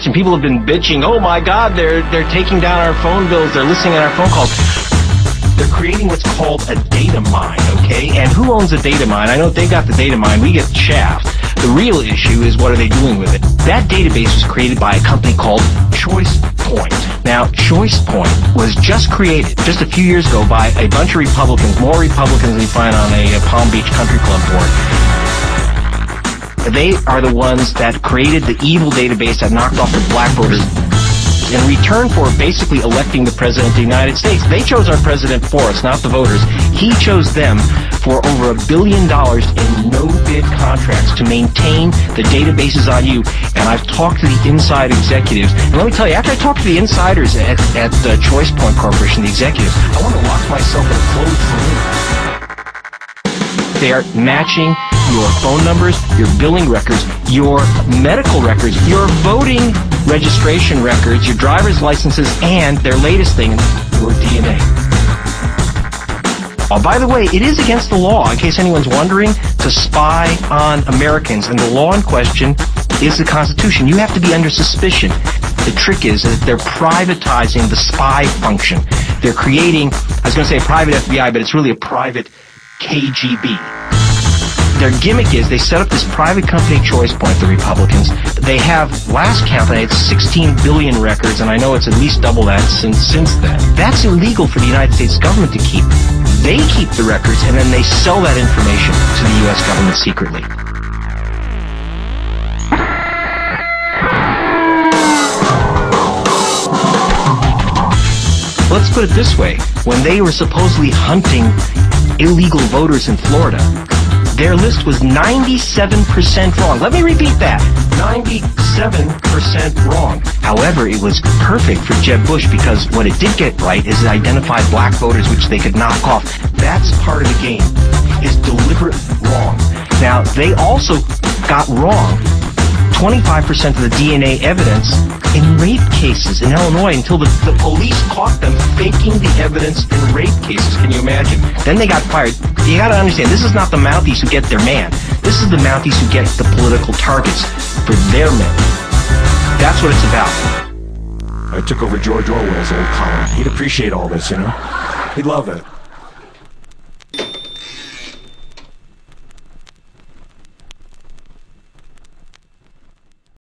And people have been bitching, oh my God, they're taking down our phone bills, they're listening on our phone calls. They're creating what's called a data mine, okay? And who owns a data mine? I know if they got the data mine, we get chaff. The real issue is what are they doing with it? That database was created by a company called ChoicePoint. Now, ChoicePoint was just created just a few years ago by a bunch of Republicans, more Republicans than you find on a Palm Beach Country Club board. They are the ones that created the evil database that knocked off the black voters in return for basically electing the President of the United States. They chose our president for us, not the voters. He chose them for over $1 billion in no-bid contracts to maintain the databases on you. And I've talked to the inside executives. And let me tell you, after I talked to the insiders at the ChoicePoint Corporation, the executives, I want to lock myself in a closed room. They are matching your phone numbers, your billing records, your medical records, your voting registration records, your driver's licenses, and their latest thing, your DNA. Oh, by the way, it is against the law, in case anyone's wondering, to spy on Americans, and the law in question is the Constitution. You have to be under suspicion. The trick is that they're privatizing the spy function. They're creating, I was going to say a private FBI, but it's really a private KGB. Their gimmick is they set up this private company, ChoicePoint, the Republicans. They have, last count, they had 16 billion records, and I know it's at least double that since then. That's illegal for the United States government to keep. They keep the records, and then they sell that information to the U.S. government secretly. Let's put it this way. When they were supposedly hunting illegal voters in Florida, their list was 97% wrong. Let me repeat that. 97% wrong. However, it was perfect for Jeb Bush because what it did get right is it identified black voters which they could knock off. That's part of the game, is deliberate wrong. Now, they also got wrong 25% of the DNA evidence in rape cases in Illinois until the police caught them faking the evidence in rape cases. Can you imagine? Then they got fired. You got to understand, this is not the Mounties who get their man. This is the Mounties who get the political targets for their men. That's what it's about. I took over George Orwell's old column. He'd appreciate all this, you know? He'd love it.